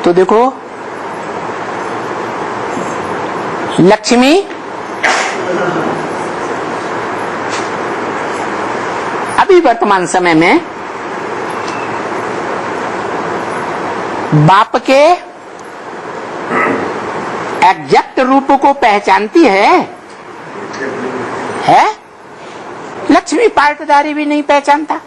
तो देखो लक्ष्मी अभी वर्तमान समय में बाप के एग्जैक्ट रूप को पहचानती है? लक्ष्मी पार्टदारी भी नहीं पहचानता,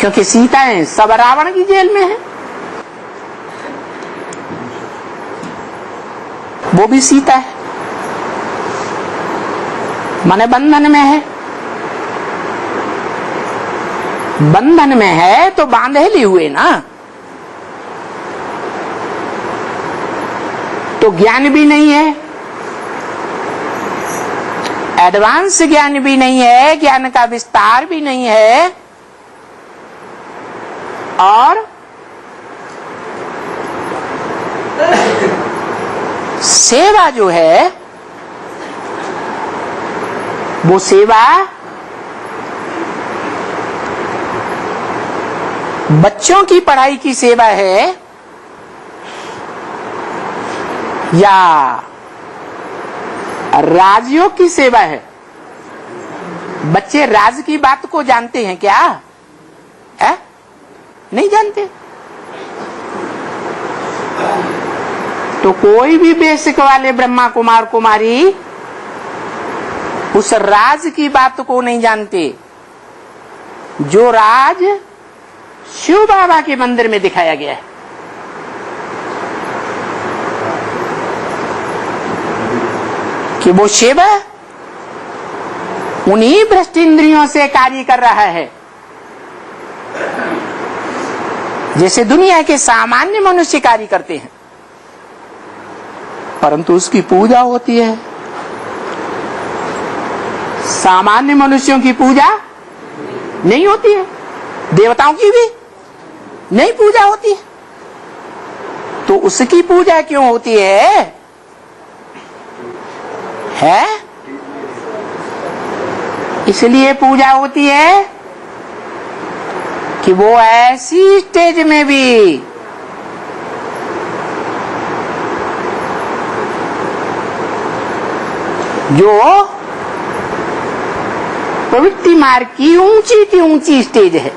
क्योंकि सीता है सब रावण की जेल में है, वो भी सीता है, माने बंधन में है। बंधन में है तो बांधे लिए हुए ना, तो ज्ञान भी नहीं है, एडवांस ज्ञान भी नहीं है, ज्ञान का विस्तार भी नहीं है, और सेवा जो है वो सेवा बच्चों की पढ़ाई की सेवा है या राजयोग की सेवा है? बच्चे राज की बात को जानते हैं क्या? नहीं जानते। तो कोई भी बेसिक वाले ब्रह्मा कुमार कुमारी उस राज की बात को नहीं जानते जो राज शिव बाबा के मंदिर में दिखाया गया है। कि वो शिव उन्हीं भ्रष्ट इंद्रियों से कार्य कर रहा है जैसे दुनिया के सामान्य मनुष्य कार्य करते हैं, परंतु उसकी पूजा होती है। सामान्य मनुष्यों की पूजा नहीं होती है, देवताओं की भी नहीं पूजा होती है। तो उसकी पूजा क्यों होती है? इसलिए पूजा होती है कि वो ऐसी स्टेज में भी जो प्रवृत्ति मार्ग की ऊंची की ऊंची स्टेज है,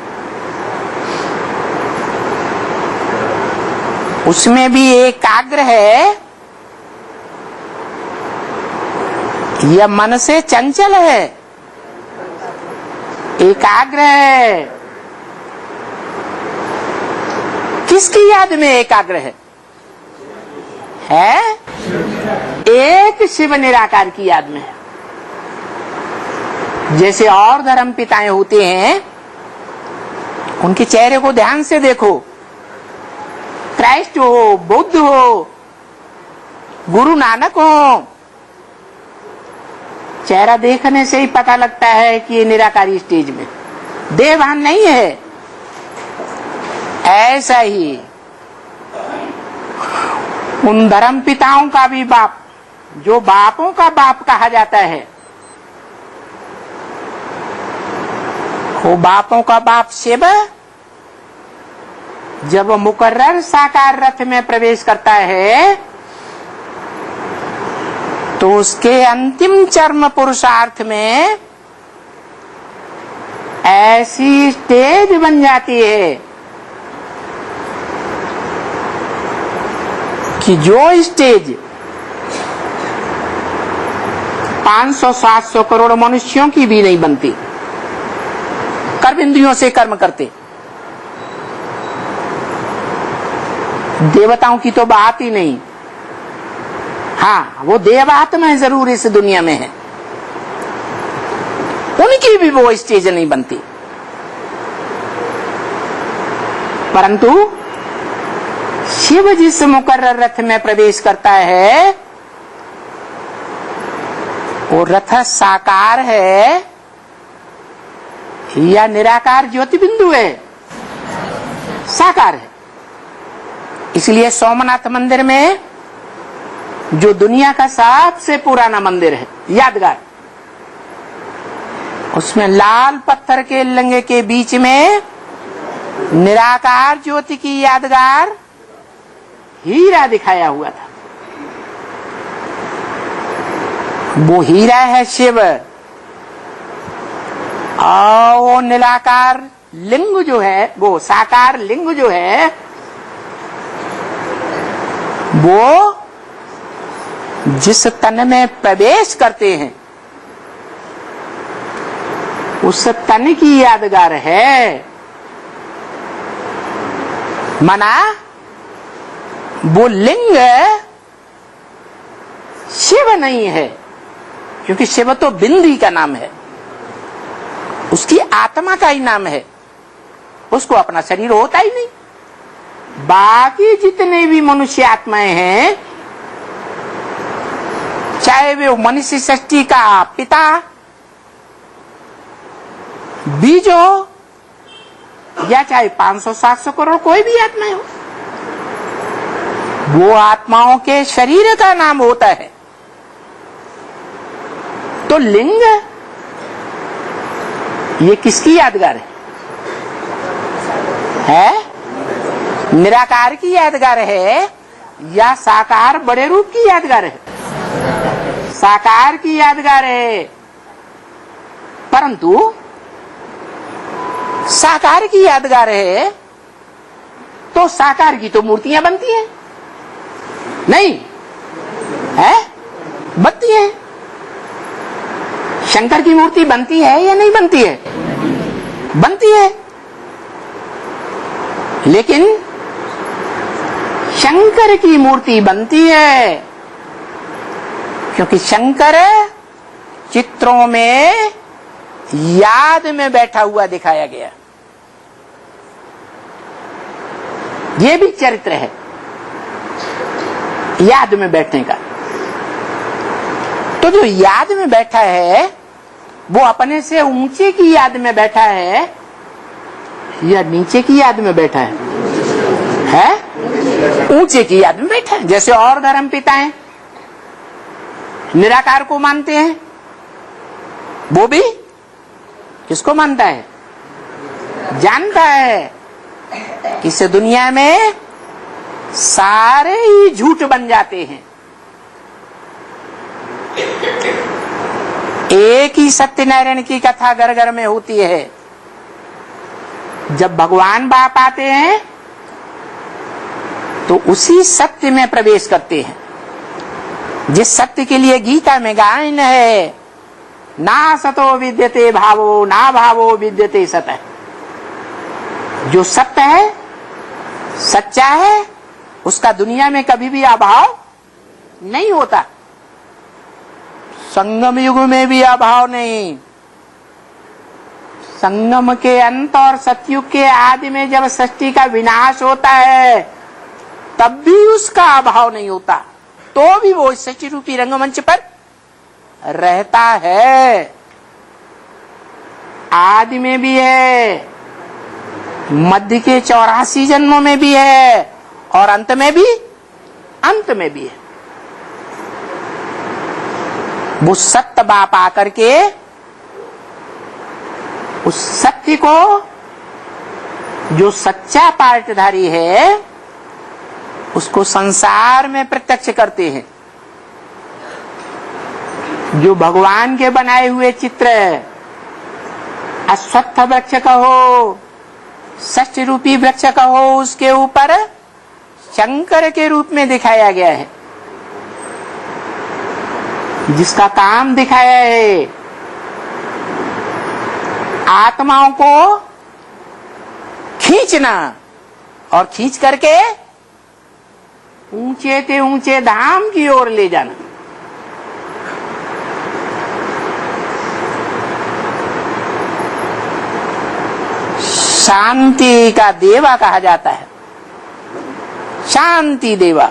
उसमें भी एकाग्र है या मन से चंचल है? एकाग्र है। किसकी याद में एकाग्र है? एक शिव निराकार की याद में है। जैसे और धर्म पिताएं होते हैं, उनके चेहरे को ध्यान से देखो, क्राइस्ट हो, बुद्ध हो, गुरु नानक हो, चेहरा देखने से ही पता लगता है कि ये निराकारी स्टेज में देवभान नहीं है। ऐसा ही उन धर्म पिताओं का भी बाप, जो बापों का बाप कहा जाता है, वो बापों का बाप शिव जब मुकर्रर साकार रथ में प्रवेश करता है तो उसके अंतिम चरम पुरुषार्थ में ऐसी स्टेज बन जाती है कि जो स्टेज 500-700 करोड़ मनुष्यों की भी नहीं बनती, कर्मेंद्रियों से कर्म करते। देवताओं की तो बात ही नहीं। हाँ, वो देवात्मा जरूर इस दुनिया में है, उनकी भी वो स्टेज नहीं बनती। परंतु शिव जिस मुकर्रर रथ में प्रवेश करता है वो रथ साकार है या निराकार ज्योति बिंदु है? साकार है। इसलिए सोमनाथ मंदिर में, जो दुनिया का सबसे पुराना मंदिर है, यादगार, उसमें लाल पत्थर के लिंग के बीच में निराकार ज्योति की यादगार हीरा दिखाया हुआ था। वो हीरा है शिव, और वो निराकार लिंग जो है, वो साकार लिंग जो है, वो जिस तन में प्रवेश करते हैं उस तन की यादगार है। माना वो लिंग शिव नहीं है, क्योंकि शिव तो बिंदी का नाम है, उसकी आत्मा का ही नाम है, उसको अपना शरीर होता ही नहीं। बाकी जितने भी मनुष्य आत्माएं हैं, चाहे वे मनुष्य सृष्टि का पिता बीज हो, या चाहे 500-700 करोड़ कोई भी आत्माएं हो, वो आत्माओं के शरीर का नाम होता है। तो लिंग ये किसकी यादगार है? निराकार की यादगार है या साकार बड़े रूप की यादगार है? साकार की यादगार है। परंतु साकार की यादगार है तो साकार की तो मूर्तियां बनती हैं, नहीं है? बनती है। शंकर की मूर्ति बनती है या नहीं बनती है? बनती है। लेकिन शंकर की मूर्ति बनती है क्योंकि शंकर चित्रों में याद में बैठा हुआ दिखाया गया। ये भी चरित्र है याद में बैठने का। तो जो याद में बैठा है वो अपने से ऊंचे की याद में बैठा है या नीचे की याद में बैठा है? ऊंचे की याद में बैठा है। जैसे और धर्म पिता हैं, निराकार को मानते हैं, वो भी किसको मानता है? जानता है कि इस दुनिया में सारे ही झूठ बन जाते हैं, एक ही सत्यनारायण की कथा घर घर में होती है। जब भगवान बाप आते हैं तो उसी सत्य में प्रवेश करते हैं, जिस सत्य के लिए गीता में गायन है, ना सतो विद्यते भावो ना भावो विद्यते सत। जो सत्य है, सच्चा है, उसका दुनिया में कभी भी अभाव नहीं होता। संगम युग में भी अभाव नहीं। संगम के अंत और सतयुग के आदि में जब सृष्टि का विनाश होता है तब भी उसका अभाव नहीं होता, तो भी वो सृष्टि रूपी रंगमंच पर रहता है। आदि में भी है, मध्य के 84 जन्मों में भी है, और अंत में भी है। वो सत्य बाप आकर के उस सत्य को, जो सच्चा पार्टधारी है, उसको संसार में प्रत्यक्ष करते हैं। जो भगवान के बनाए हुए चित्र, अश्वत्थ वृक्ष कहो, षष्ठ रूपी वृक्ष कहो, उसके ऊपर शंकर के रूप में दिखाया गया है, जिसका काम दिखाया है आत्माओं को खींचना और खींच करके ऊंचे से ऊंचे धाम की ओर ले जाना। शांति का देवा कहा जाता है, शांति देवा।